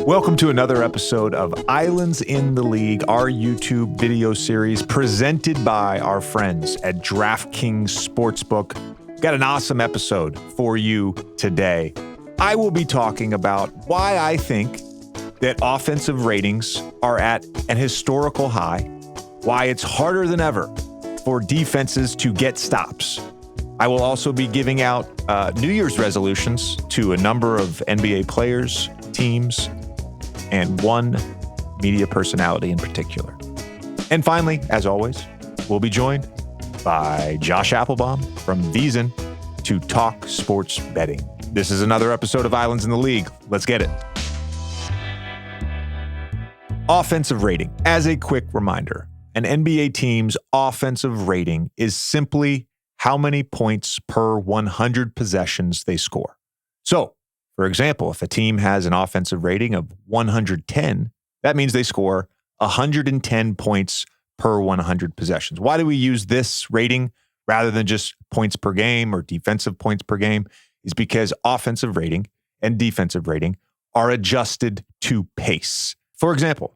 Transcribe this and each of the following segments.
Welcome to another episode of Islands in the League, our YouTube video series presented by our friends at DraftKings Sportsbook. Got an awesome episode for you today. I will be talking about why I think that offensive ratings are at an historical high, why it's harder than ever for defenses to get stops. I will also be giving out New Year's resolutions to a number of NBA players, teams, and one media personality in particular. And finally, as always, we'll be joined by Josh Appelbaum from VSiN to talk sports betting. This is another episode of Islands in the League. Let's get it. Offensive rating. As a quick reminder, an NBA team's offensive rating is simply how many points per 100 possessions they score. So, for example, if a team has an offensive rating of 110, that means they score 110 points per 100 possessions. Why do we use this rating rather than just points per game or defensive points per game? Is because offensive rating and defensive rating are adjusted to pace. For example,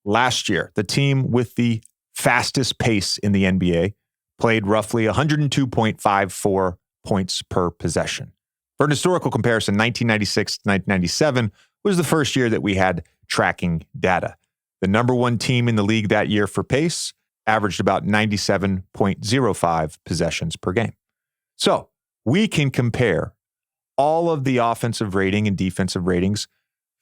last year, the team with the fastest pace in the NBA played roughly 102.54 points per possession. For an historical comparison, 1996 to 1997 was the first year that we had tracking data. The number one team in the league that year for pace averaged about 97.05 possessions per game. So we can compare all of the offensive rating and defensive ratings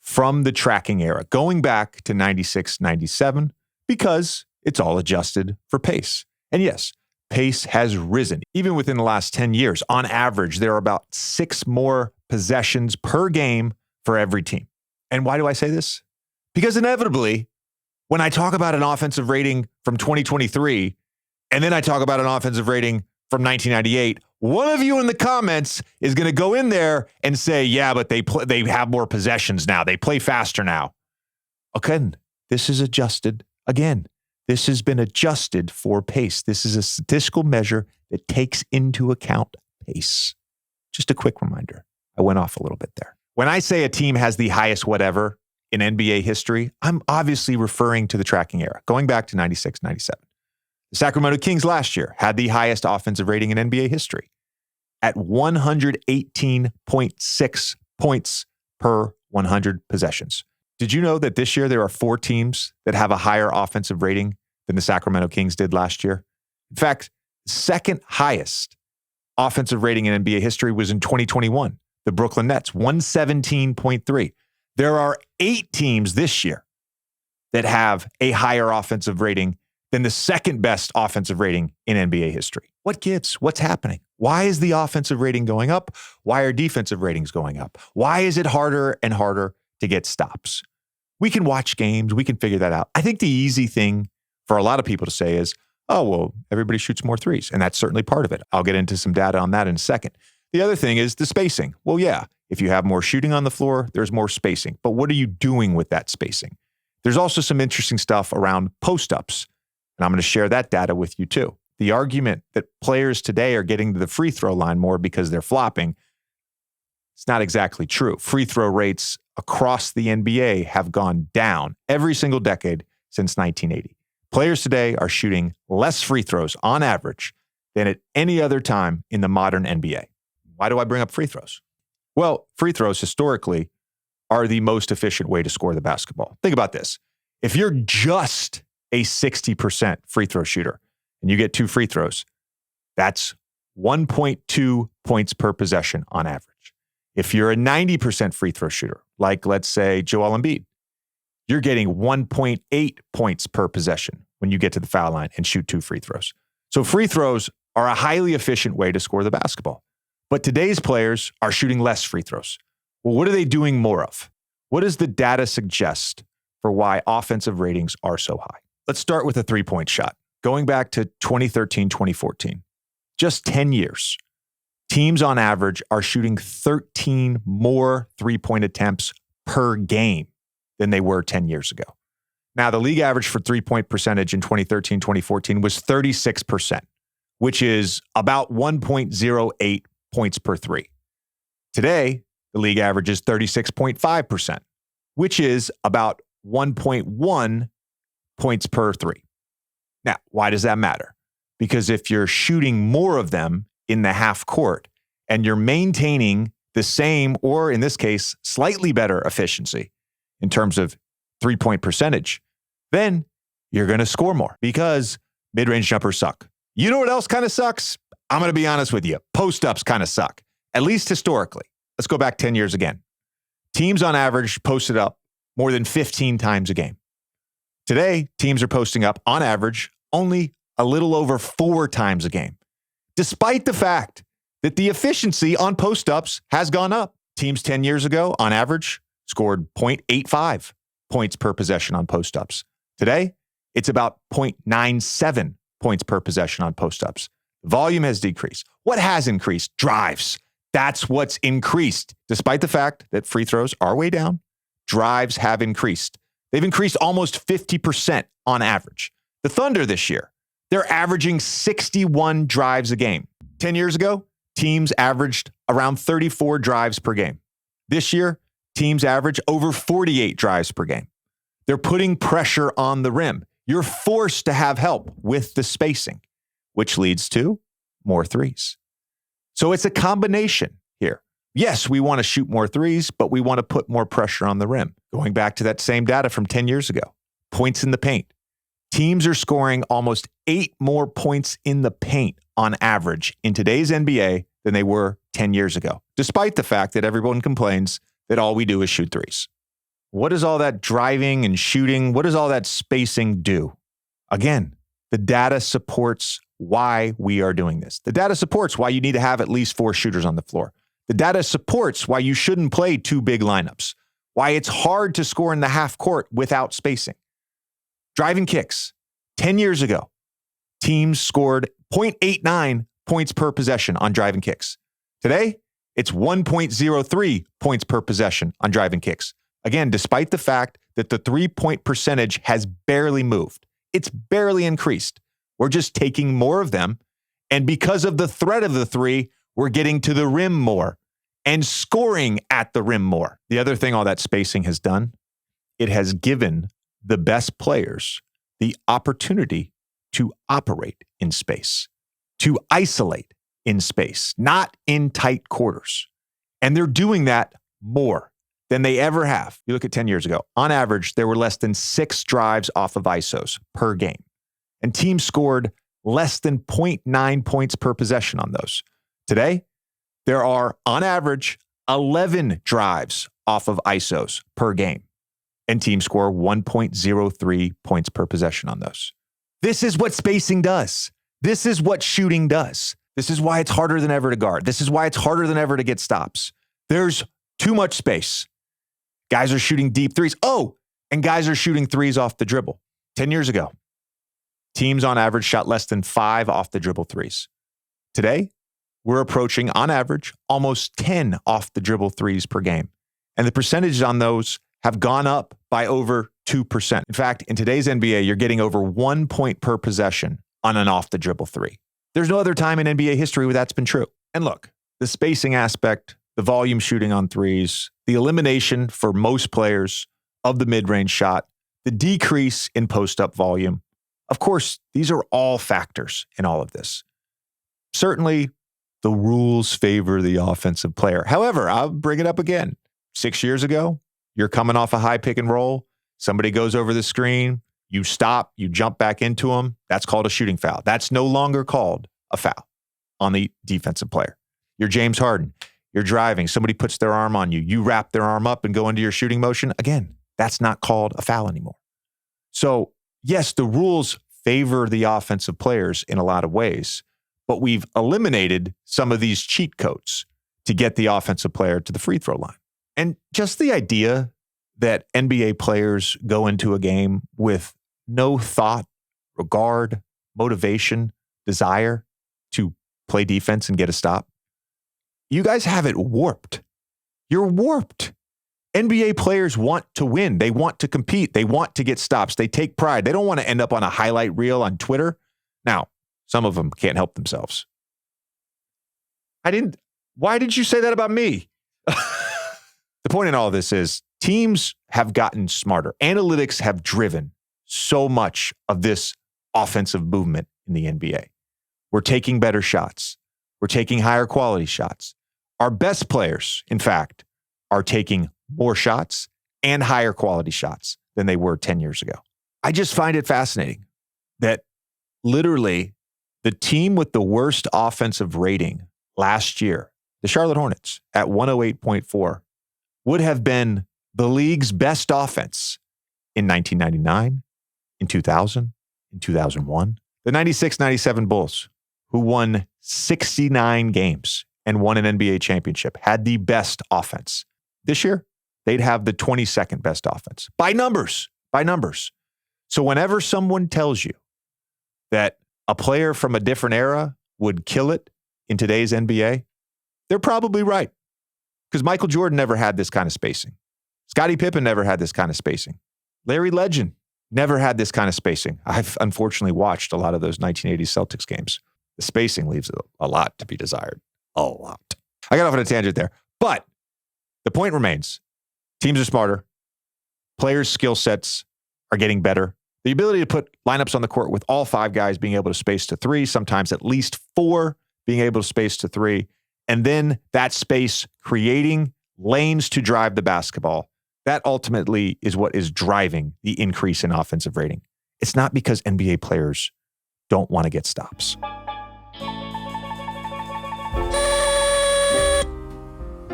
from the tracking era, going back to 96, 97, because it's all adjusted for pace. And yes, pace has risen. Even within the last 10 years, on average, there are about 6 more possessions per game for every team. And why do I say this? Because inevitably, when I talk about an offensive rating from 2023, and then I talk about an offensive rating from 1998, one of you in the comments is going to go in there and say, yeah, but they have more possessions now. They play faster now. Okay, this is adjusted again. This has been adjusted for pace. This is a statistical measure that takes into account pace. Just a quick reminder. I went off a little bit there. When I say a team has the highest whatever in NBA history, I'm obviously referring to the tracking era, going back to 96, 97. The Sacramento Kings last year had the highest offensive rating in NBA history at 118.6 points per 100 possessions. Did you know that this year there are 4 teams that have a higher offensive rating than the Sacramento Kings did last year? In fact, the second highest offensive rating in NBA history was in 2021, the Brooklyn Nets, 117.3. There are 8 teams this year that have a higher offensive rating than the second best offensive rating in NBA history. What gives? What's happening? Why is the offensive rating going up? Why are defensive ratings going up? Why is it harder and harder to get stops? We can watch games. We can figure that out. I think the easy thing for a lot of people to say is, oh, well, everybody shoots more threes. And that's certainly part of it. I'll get into some data on that in a second. The other thing is the spacing. Well, yeah, if you have more shooting on the floor, there's more spacing. But what are you doing with that spacing? There's also some interesting stuff around post-ups. And I'm going to share that data with you too. The argument that players today are getting to the free throw line more because they're flopping, it's not exactly true. Free throw rates across the NBA have gone down every single decade since 1980. Players today are shooting less free throws on average than at any other time in the modern NBA. Why do I bring up free throws? Well, free throws historically are the most efficient way to score the basketball. Think about this. If you're just a 60% free throw shooter and you get 2 free throws, that's 1.2 points per possession on average. If you're a 90% free throw shooter, like let's say Joel Embiid, you're getting 1.8 points per possession when you get to the foul line and shoot 2 free throws. So free throws are a highly efficient way to score the basketball. But today's players are shooting less free throws. Well, what are they doing more of? What does the data suggest for why offensive ratings are so high? Let's start with a 3-point shot. Going back to 2013, 2014, just 10 years, teams on average are shooting 13 more 3-point attempts per game than they were 10 years ago. Now, the league average for 3-point percentage in 2013, 2014 was 36%, which is about 1.08 points per 3. Today, the league average is 36.5%, which is about 1.1 points per three. Now, why does that matter? Because if you're shooting more of them in the half court and you're maintaining the same, or in this case, slightly better efficiency in terms of three-point percentage, then you're going to score more because mid-range jumpers suck. You know what else kind of sucks? I'm going to be honest with you. Post-ups kind of suck, at least historically. Let's go back 10 years again. Teams on average posted up more than 15 times a game. Today, teams are posting up on average only a little over 4 times a game, despite the fact that the efficiency on post-ups has gone up. Teams 10 years ago, on average, scored 0.85 points per possession on post-ups. Today, it's about 0.97 points per possession on post-ups. Volume has decreased. What has increased? Drives. That's what's increased. Despite the fact that free throws are way down, drives have increased. They've increased almost 50% on average. The Thunder this year, they're averaging 61 drives a game. 10 years ago, teams averaged around 34 drives per game. This year, teams average over 48 drives per game. They're putting pressure on the rim. You're forced to have help with the spacing, which leads to more threes. So it's a combination here. Yes, we want to shoot more threes, but we want to put more pressure on the rim. Going back to that same data from 10 years ago, points in the paint. Teams are scoring almost 8 more points in the paint on average in today's NBA than they were 10 years ago, despite the fact that everyone complains that all we do is shoot threes. What does all that driving and shooting, what does all that spacing do? Again, the data supports why we are doing this. The data supports why you need to have at least 4 shooters on the floor. The data supports why you shouldn't play 2 big lineups, why it's hard to score in the half court without spacing. Driving kicks. 10 years ago, teams scored 0.89 points per possession on driving kicks. Today, it's 1.03 points per possession on driving kicks. Again, despite the fact that the 3-point percentage has barely moved. It's barely increased. We're just taking more of them. And because of the threat of the 3, we're getting to the rim more and scoring at the rim more. The other thing all that spacing has done, it has given the best players the opportunity to operate in space, to isolate in space, not in tight quarters. And they're doing that more than they ever have. You look at 10 years ago, on average, there were less than 6 drives off of ISOs per game. And teams scored less than 0.9 points per possession on those. Today, there are, on average, 11 drives off of ISOs per game. And teams score 1.03 points per possession on those. This is what spacing does. This is what shooting does. This is why it's harder than ever to guard. This is why it's harder than ever to get stops. There's too much space. Guys are shooting deep threes. Oh, and guys are shooting threes off the dribble. 10 years ago, teams on average shot less than 5 off the dribble threes. Today, we're approaching, on average, almost 10 off the dribble threes per game. And the percentages on those have gone up by over 2%. In fact, in today's NBA, you're getting over 1 point per possession on an off the dribble 3. There's no other time in NBA history where that's been true. And look, the spacing aspect, the volume shooting on threes, the elimination for most players of the mid-range shot, the decrease in post-up volume. Of course, these are all factors in all of this. Certainly, the rules favor the offensive player. However, I'll bring it up again. 6 years ago, you're coming off a high pick and roll. Somebody goes over the screen. You stop. You jump back into them. That's called a shooting foul. That's no longer called a foul on the defensive player. You're James Harden. You're driving. Somebody puts their arm on you. You wrap their arm up and go into your shooting motion. Again, that's not called a foul anymore. So, yes, the rules favor the offensive players in a lot of ways, but we've eliminated some of these cheat codes to get the offensive player to the free throw line. And just the idea that NBA players go into a game with no thought, regard, motivation, desire to play defense and get a stop. You guys have it warped. You're warped. NBA players want to win. They want to compete. They want to get stops. They take pride. They don't want to end up on a highlight reel on Twitter. Now, some of them can't help themselves. Why did you say that about me? The point in all of this is teams have gotten smarter. Analytics have driven so much of this offensive movement in the NBA. We're taking better shots. We're taking higher quality shots. Our best players, in fact, are taking more shots and higher quality shots than they were 10 years ago. I just find it fascinating that literally the team with the worst offensive rating last year, the Charlotte Hornets at 108.4, would have been the league's best offense in 1999, in 2000, in 2001. The 96-97 Bulls, who won 69 games and won an NBA championship, had the best offense. This year, they'd have the 22nd best offense. By numbers. So whenever someone tells you that a player from a different era would kill it in today's NBA, they're probably right. Because Michael Jordan never had this kind of spacing. Scottie Pippen never had this kind of spacing. Larry Legend never had this kind of spacing. I've unfortunately watched a lot of those 1980s Celtics games. The spacing leaves a lot to be desired. A lot. I got off on a tangent there. But the point remains. Teams are smarter. Players' skill sets are getting better. The ability to put lineups on the court with all five guys being able to space to three, sometimes at least four being able to space to three, and then that space creating lanes to drive the basketball. That ultimately is what is driving the increase in offensive rating. It's not because NBA players don't want to get stops.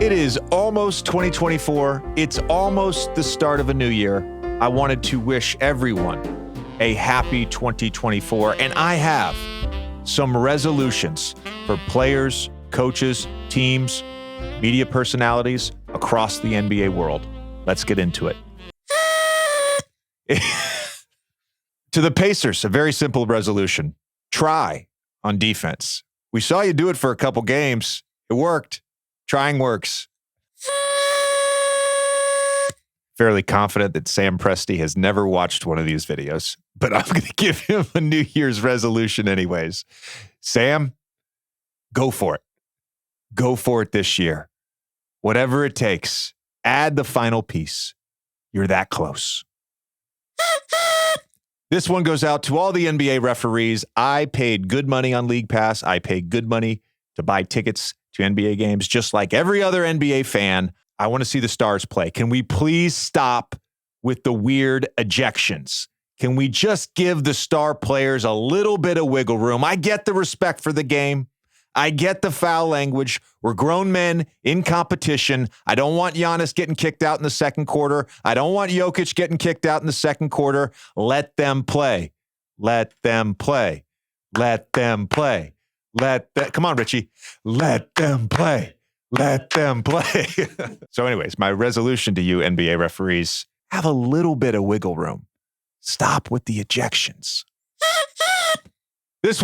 It is almost 2024. It's almost the start of a new year. I wanted to wish everyone a happy 2024, and I have some resolutions for players, coaches, teams, media personalities across the NBA world. Let's get into it. To the Pacers, a very simple resolution. Try on defense. We saw you do it for a couple games. It worked. Trying works. Fairly confident that Sam Presti has never watched one of these videos, but I'm going to give him a New Year's resolution anyways. Sam, go for it. Go for it this year. Whatever it takes, add the final piece. You're that close. This one goes out to all the NBA referees. I paid good money on League Pass. I paid good money to buy tickets to NBA games, just like every other NBA fan. I want to see the stars play. Can we please stop with the weird ejections? Can we just give the star players a little bit of wiggle room? I get the respect for the game. I get the foul language. We're grown men in competition. I don't want Giannis getting kicked out in the second quarter. I don't want Jokic getting kicked out in the second quarter. Let them play. Let them play. Let them play. Come on, Richie. Let them play. Let them play. So anyways, my resolution to you NBA referees, have a little bit of wiggle room. Stop with the ejections. This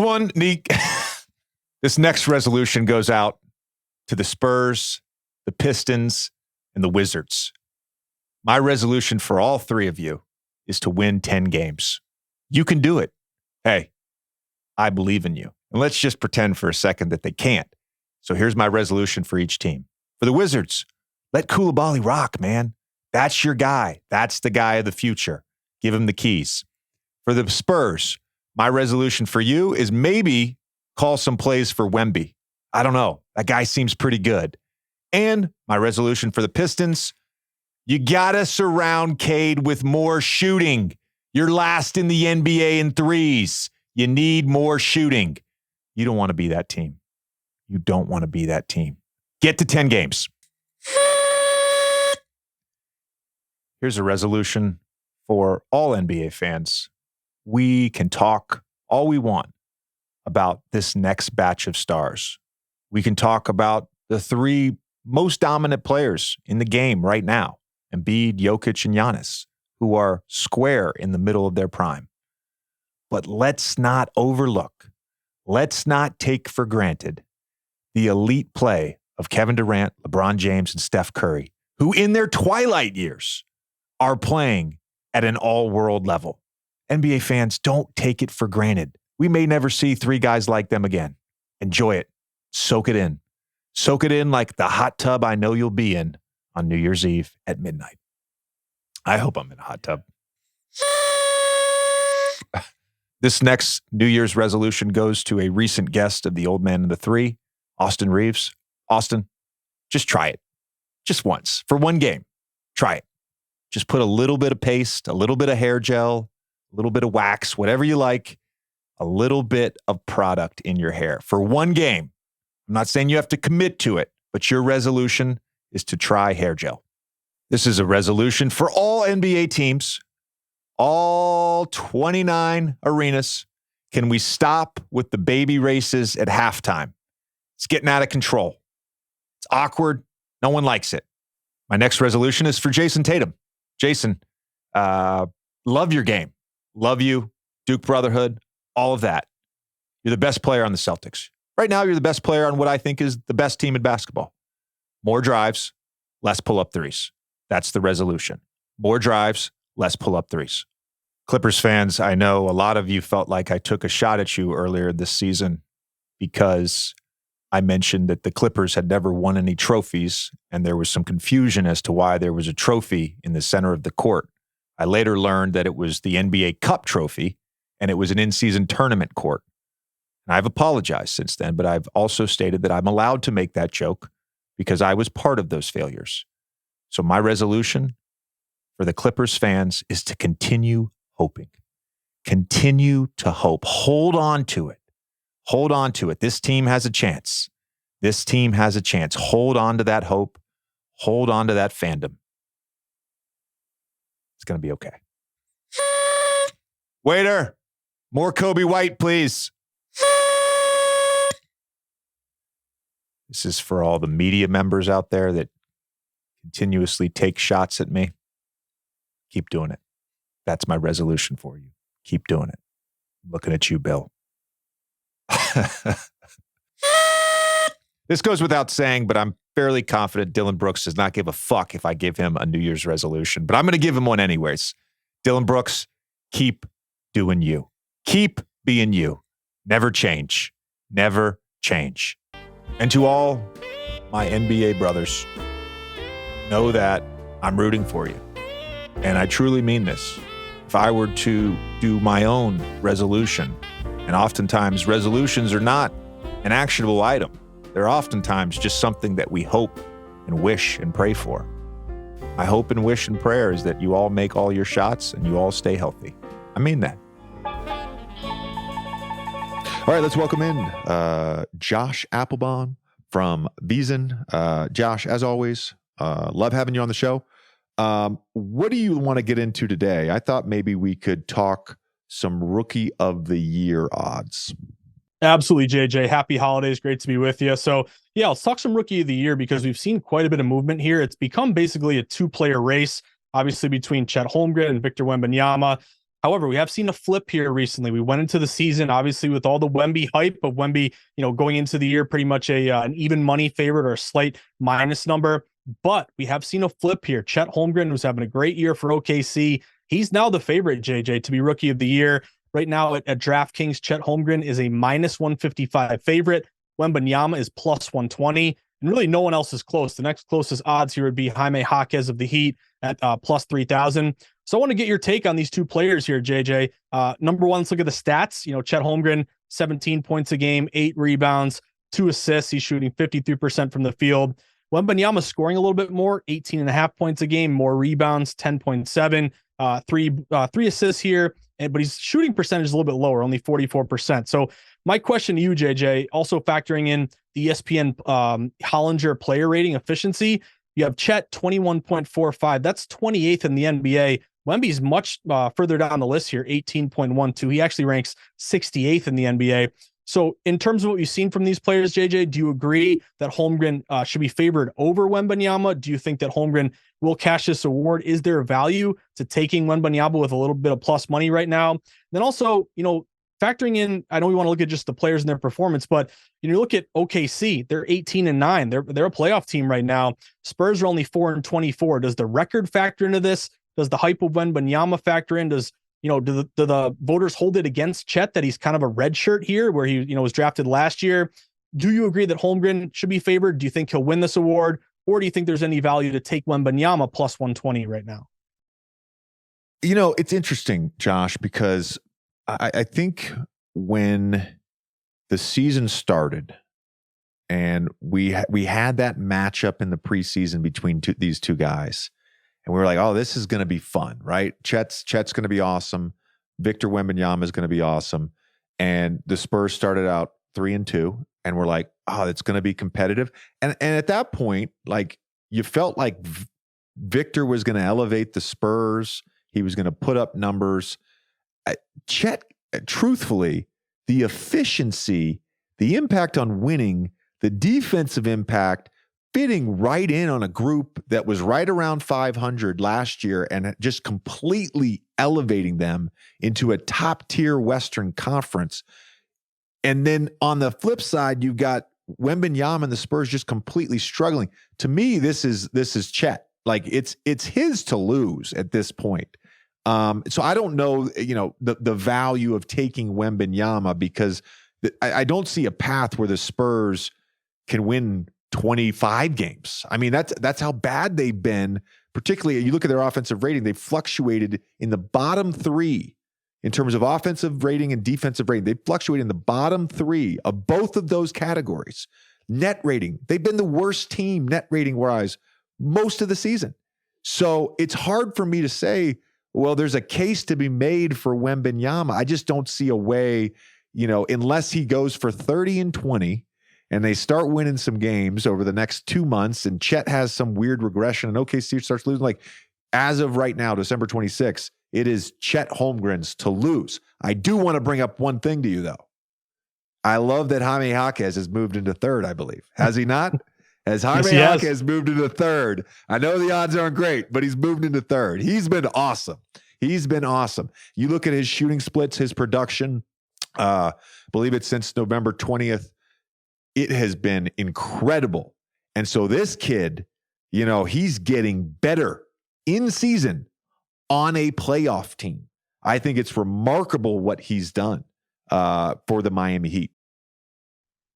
next resolution goes out to the Spurs, the Pistons, and the Wizards. My resolution for all three of you is to win 10 games. You can do it. Hey, I believe in you. And let's just pretend for a second that they can't. So here's my resolution for each team. For the Wizards, let Coulibaly rock, man. That's your guy. That's the guy of the future. Give him the keys. For the Spurs, my resolution for you is maybe call some plays for Wemby. I don't know. That guy seems pretty good. And my resolution for the Pistons, you got to surround Cade with more shooting. You're last in the NBA in threes. You need more shooting. You don't want to be that team. You don't want to be that team. Get to 10 games. Here's a resolution for all NBA fans. We can talk all we want about this next batch of stars. We can talk about the three most dominant players in the game right now, Embiid, Jokic, and Giannis, who are square in the middle of their prime. But let's not overlook, let's not take for granted the elite play of Kevin Durant, LeBron James, and Steph Curry, who in their twilight years are playing at an all-world level. NBA fans, don't take it for granted. We may never see three guys like them again. Enjoy it. Soak it in. Soak it in like the hot tub I know you'll be in on New Year's Eve at midnight. I hope I'm in a hot tub. This next New Year's resolution goes to a recent guest of the Old Man and the Three, Austin Reeves. Austin, just try it. Just once. For one game. Try it. Just put a little bit of paste, a little bit of hair gel, a little bit of wax, whatever you like, a little bit of product in your hair. For one game. I'm not saying you have to commit to it, but your resolution is to try hair gel. This is a resolution for all NBA teams. All 29 arenas. Can we stop with the baby races at halftime? It's getting out of control. It's awkward. No one likes it. My next resolution is for Jason Tatum. Jason, love your game. Love you. Duke Brotherhood. All of that. You're the best player on the Celtics. Right now, you're the best player on what I think is the best team in basketball. More drives, less pull-up threes. That's the resolution. More drives, less pull-up threes. Clippers fans, I know a lot of you felt like I took a shot at you earlier this season because I mentioned that the Clippers had never won any trophies, and there was some confusion as to why there was a trophy in the center of the court. I later learned that it was the NBA Cup trophy, and it was an in-season tournament court. And I've apologized since then, but I've also stated that I'm allowed to make that joke because I was part of those failures. So my resolution for the Clippers fans is to continue hoping. Continue to hope. Hold on to it. Hold on to it. This team has a chance. This team has a chance. Hold on to that hope. Hold on to that fandom. It's going to be okay. Waiter, more Kobe White, please. This is for all the media members out there that continuously take shots at me. Keep doing it. That's my resolution for you. Keep doing it. I'm looking at you, Bill. This goes without saying, but I'm fairly confident Dylan Brooks does not give a fuck if I give him a New Year's resolution. But I'm going to give him one anyways. Dylan Brooks, keep doing you. Keep being you. Never change. Never change. And to all my NBA brothers, know that I'm rooting for you. And I truly mean this. If I were to do my own resolution, and oftentimes resolutions are not an actionable item. They're oftentimes just something that we hope and wish and pray for. My hope and wish and prayer is that you all make all your shots and you all stay healthy. I mean that. All right, let's welcome in Josh Appelbaum from Beeson. Josh, as always, love having you on the show. What do you want to get into today? I thought maybe we could talk some Rookie of the Year odds. Absolutely, JJ. Happy holidays. Great to be with you. So, yeah, let's talk some Rookie of the Year because we've seen quite a bit of movement here. It's become basically a two-player race, obviously between Chet Holmgren and Victor Wembanyama. However, we have seen a flip here recently. We went into the season, obviously, with all the Wemby hype of Wemby, going into the year, pretty much an even money favorite or a slight minus number. But we have seen a flip here. Chet Holmgren was having a great year for OKC. He's now the favorite, JJ, to be Rookie of the Year. Right now at DraftKings, Chet Holmgren is a minus 155 favorite. Wembanyama is plus 120. And really no one else is close. The next closest odds here would be Jaime Jaquez of the Heat at plus 3,000. So I want to get your take on these two players here, JJ. Number one, let's look at the stats. Chet Holmgren, 17 points a game, 8 rebounds, 2 assists. He's shooting 53% from the field. Wembanyama scoring a little bit more, 18.5 points a game, more rebounds, 10.7, three assists here. But his shooting percentage is a little bit lower, only 44%. So my question to you, JJ, also factoring in the ESPN Hollinger player rating efficiency, you have Chet 21.45. That's 28th in the NBA. Wemby's much further down the list here, 18.12. He actually ranks 68th in the NBA. So in terms of what you've seen from these players, JJ, do you agree that Holmgren should be favored over Wembanyama? Do you think that Holmgren will cash this award? Is there a value to taking Wembanyama with a little bit of plus money right now? Then also, factoring in, I know we want to look at just the players and their performance, but you look at OKC, they're 18-9. They're a playoff team right now. Spurs are only 4-24. Does the record factor into this? Does the hype of Wembanyama factor in? Do the voters hold it against Chet that he's kind of a red shirt here where he, was drafted last year? Do you agree that Holmgren should be favored? Do you think he'll win this award? Or do you think there's any value to take Wembanyama plus 120 right now? It's interesting, Josh, because I think when the season started and we had that matchup in the preseason between these two guys, and we were like, oh, this is going to be fun, right? Chet's going to be awesome. Victor Wembanyama is going to be awesome. And the Spurs started out 3-2, and we're like, oh, it's going to be competitive. And at that point, like, you felt like Victor was going to elevate the Spurs. He was going to put up numbers. Chet, truthfully, the efficiency, the impact on winning, the defensive impact, fitting right in on a group that was right around 500 last year and just completely elevating them into a top-tier Western Conference. And then on the flip side, you've got Wembanyama and the Spurs just completely struggling. To me, this is Chet. Like, it's his to lose at this point. So I don't know, the value of taking Wembanyama, because I don't see a path where the Spurs can win 25 games. I mean, that's how bad they've been. Particularly, you look at their offensive rating, they've fluctuated in the bottom three in terms of offensive rating and defensive rating. They fluctuate in the bottom three of both of those categories. Net rating, they've been the worst team net rating wise most of the season. So it's hard for me to say, well, there's a case to be made for Wembanyama. I just don't see a way, unless he goes for 30-20 and they start winning some games over the next 2 months and Chet has some weird regression and OKC starts losing. Like, as of right now, December 26th, it is Chet Holmgren's to lose. I do want to bring up one thing to you, though. I love that Jaime Jaquez has moved into third, I believe. Has he not? As Jaime Jaquez moved into third. I know the odds aren't great, but he's moved into third. He's been awesome. You look at his shooting splits, his production, believe it since November 20th. It has been incredible. And so this kid, he's getting better in season on a playoff team. I think it's remarkable what he's done for the Miami Heat.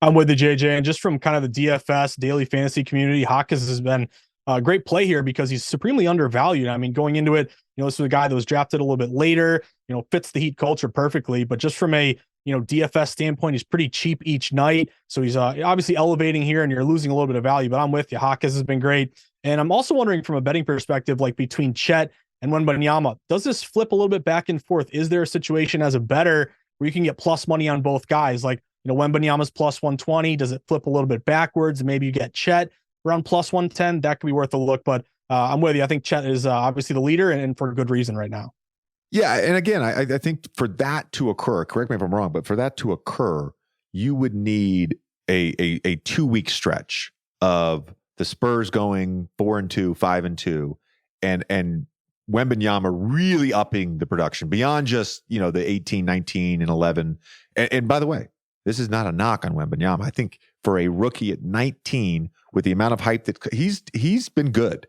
I'm with the JJ, and just from kind of the DFS daily fantasy community, Jaquez has been a great play here because he's supremely undervalued. I mean, going into it, this was a guy that was drafted a little bit later, fits the Heat culture perfectly, but just from a, DFS standpoint, he's pretty cheap each night. So he's obviously elevating here and you're losing a little bit of value, but I'm with you. Jaquez has been great. And I'm also wondering from a betting perspective, like between Chet and Wembanyama, does this flip a little bit back and forth? Is there a situation as a bettor where you can get plus money on both guys? Like, Wembanyama's plus 120. Does it flip a little bit backwards? Maybe you get Chet around plus 110. That could be worth a look, but I'm with you. I think Chet is obviously the leader and for a good reason right now. Yeah. And again, I think for that to occur, correct me if I'm wrong, but for that to occur, you would need a 2-week stretch of the Spurs going 4-2, 5-2, and Wembanyama really upping the production beyond just, the 18, 19, and 11. And by the way, this is not a knock on Wembanyama. I think for a rookie at 19, with the amount of hype that he's been good.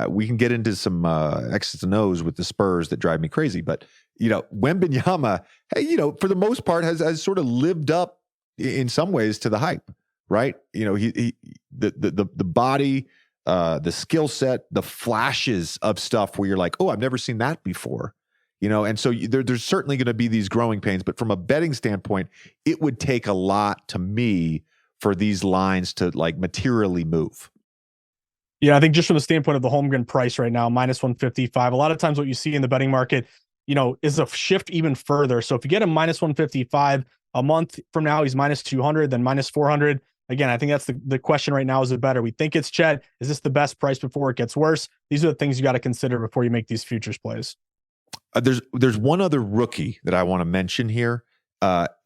We can get into some X's and O's with the Spurs that drive me crazy, but Wembanyama, hey, for the most part has sort of lived up in some ways to the hype, right? The body, the skill set, the flashes of stuff where you're like, oh, I've never seen that before. And so there's certainly going to be these growing pains, but from a betting standpoint, it would take a lot to me for these lines to like materially move. Yeah, I think just from the standpoint of the Holmgren price right now, minus 155, a lot of times what you see in the betting market, is a shift even further. So if you get a minus 155 a month from now, he's minus 200, then minus 400. Again, I think that's the question right now. Is it better? We think it's Chet. Is this the best price before it gets worse? These are the things you got to consider before you make these futures plays. There's one other rookie that I want to mention here,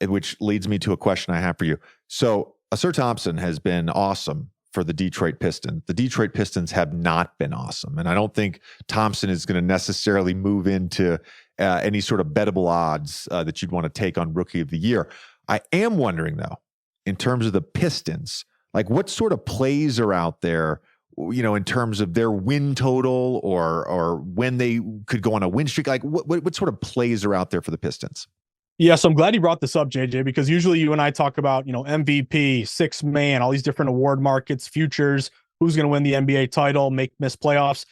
which leads me to a question I have for you. So Asir Thompson has been awesome for the Detroit Pistons. The Detroit Pistons have not been awesome, and I don't think Thompson is going to necessarily move into any sort of bettable odds that you'd want to take on Rookie of the Year. I am wondering, though, in terms of the Pistons, like what sort of plays are out there, in terms of their win total or when they could go on a win streak? Like what sort of plays are out there for the Pistons? Yeah, so I'm glad you brought this up, JJ, because usually you and I talk about, MVP, sixth man, all these different award markets, futures, who's going to win the NBA title, miss playoffs.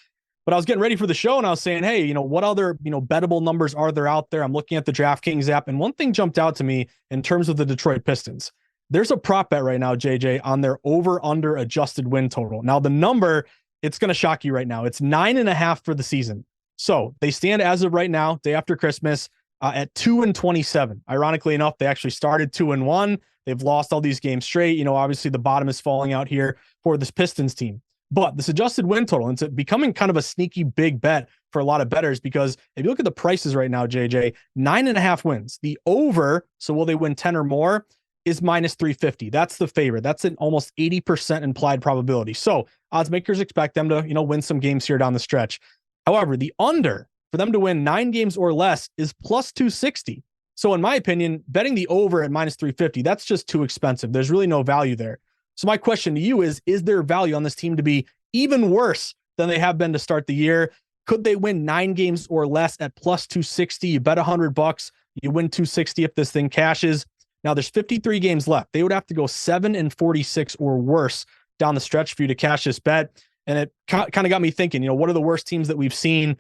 But I was getting ready for the show and I was saying, hey, what other, bettable numbers are there out there? I'm looking at the DraftKings app. And one thing jumped out to me in terms of the Detroit Pistons. There's a prop bet right now, JJ, on their over-under adjusted win total. Now, the number, it's going to shock you right now. It's 9.5 for the season. So they stand as of right now, day after Christmas, at 2-27. Ironically enough, they actually started 2-1. They've lost all these games straight. Obviously the bottom is falling out here for this Pistons team. But this adjusted win total, it's becoming kind of a sneaky big bet for a lot of bettors, because if you look at the prices right now, JJ, 9.5 wins. The over, so will they win 10 or more, is minus 350. That's the favorite. That's an almost 80% implied probability. So odds makers expect them to, win some games here down the stretch. However, the under for them to win 9 games or less is plus 260. So in my opinion, betting the over at minus 350, that's just too expensive. There's really no value there. So my question to you is there value on this team to be even worse than they have been to start the year? Could they win 9 games or less at plus 260? You bet $100, you win 260 if this thing cashes. Now there's 53 games left. They would have to go 7-46 or worse down the stretch for you to cash this bet. And it kind of got me thinking, what are the worst teams that we've seen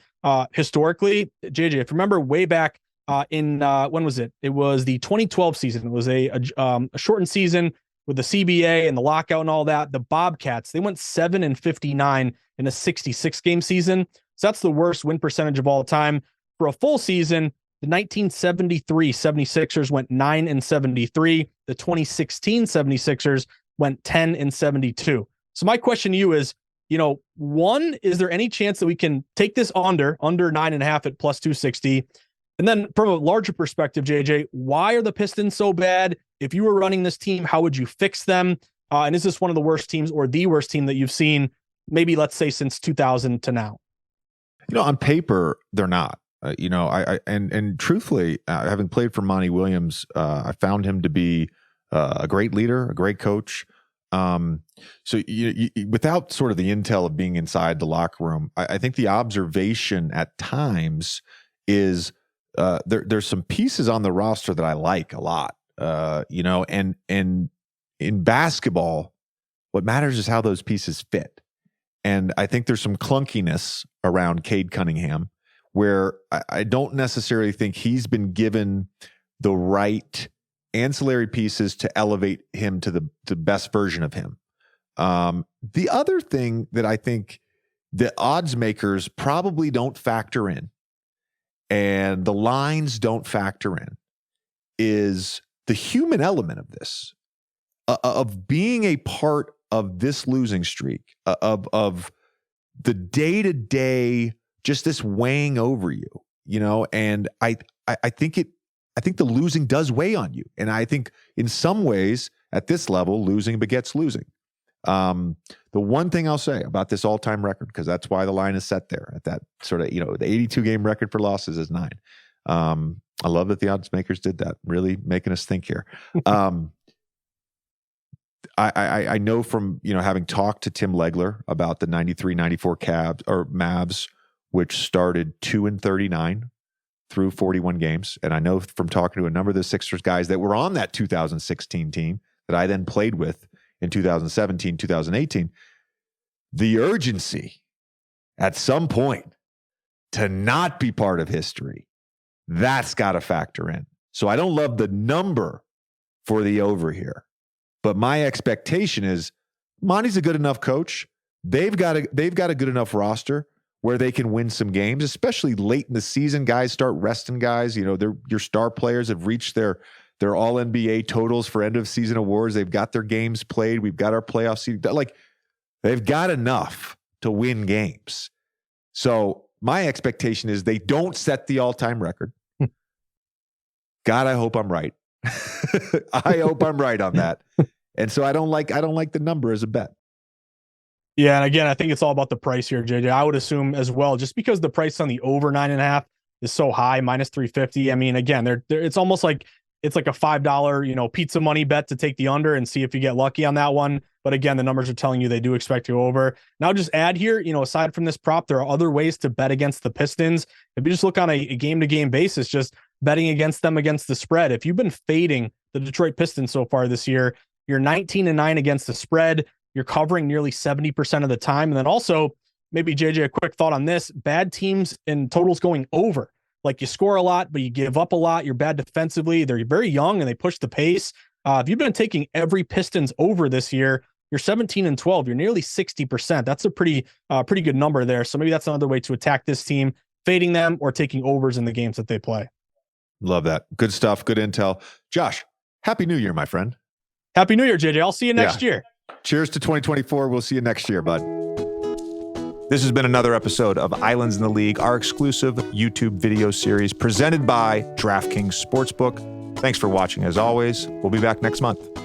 historically? JJ, if you remember way back when was it? It was the 2012 season. It was a shortened season with the CBA and the lockout and all that. The Bobcats, they went 7-59 in a 66 game season. So that's the worst win percentage of all time. For a full season, the 1973 76ers went 9-73. The 2016 76ers went 10-72. So my question to you is, one, is there any chance that we can take this under 9.5 at plus 260? And then from a larger perspective, JJ, why are the Pistons so bad? If you were running this team, how would you fix them? And is this one of the worst teams or the worst team that you've seen, maybe let's say since 2000 to now? On paper, they're not. And truthfully, having played for Monty Williams, I found him to be a great leader, a great coach. So you, without sort of the intel of being inside the locker room, I think the observation at times is there's some pieces on the roster that I like a lot. And in basketball, what matters is how those pieces fit. And I think there's some clunkiness around Cade Cunningham, where I don't necessarily think he's been given the right ancillary pieces to elevate him to the best version of him. The other thing that I think the odds makers probably don't factor in, and the lines don't factor in, is the human element of this, of being a part of this losing streak, of the day-to-day, just this weighing over you, and I think the losing does weigh on you. And I think in some ways at this level, losing begets losing. The one thing I'll say about this all-time record, because that's why the line is set there at that sort of, the 82 game record for losses is 9. I love that the odds makers did that, really making us think here. I know from, having talked to Tim Legler about the 93-94 Mavs, which started 2-39 through 41 games. And I know from talking to a number of the Sixers guys that were on that 2016 team that I then played with in 2017, 2018, the urgency at some point to not be part of history, that's got to factor in. So I don't love the number for the over here, but my expectation is Monty's a good enough coach. They've got a good enough roster where they can win some games, especially late in the season. Guys start resting guys. Your star players have reached their all NBA totals for end of season awards. They've got their games played. We've got our playoff season. Like, they've got enough to win games. So my expectation is they don't set the all-time record. God, I hope I'm right. I hope I'm right on that. And so I don't like the number as a bet. Yeah, and again, I think it's all about the price here, JJ. I would assume as well, just because the price on the over 9.5 is so high, minus 350. I mean, again, it's almost like it's like a $5, pizza money bet to take the under and see if you get lucky on that one. But again, the numbers are telling you they do expect to go over. Now, just add here, aside from this prop, there are other ways to bet against the Pistons. If you just look on a game-to-game basis, just betting against them against the spread. If you've been fading the Detroit Pistons so far this year, you're 19-9 against the spread. You're covering nearly 70% of the time. And then also, maybe JJ, a quick thought on this. Bad teams and totals going over. Like you score a lot, but you give up a lot. You're bad defensively. They're very young and they push the pace. If you've been taking every Pistons over this year, you're 17-12. You're nearly 60%. That's a pretty good number there. So maybe that's another way to attack this team, fading them or taking overs in the games that they play. Love that. Good stuff. Good intel. Josh, Happy New Year, my friend. Happy New Year, JJ. I'll see you next year. Cheers to 2024. We'll see you next year, bud. This has been another episode of Islands in the League, our exclusive YouTube video series presented by DraftKings Sportsbook. Thanks for watching as always. We'll be back next month.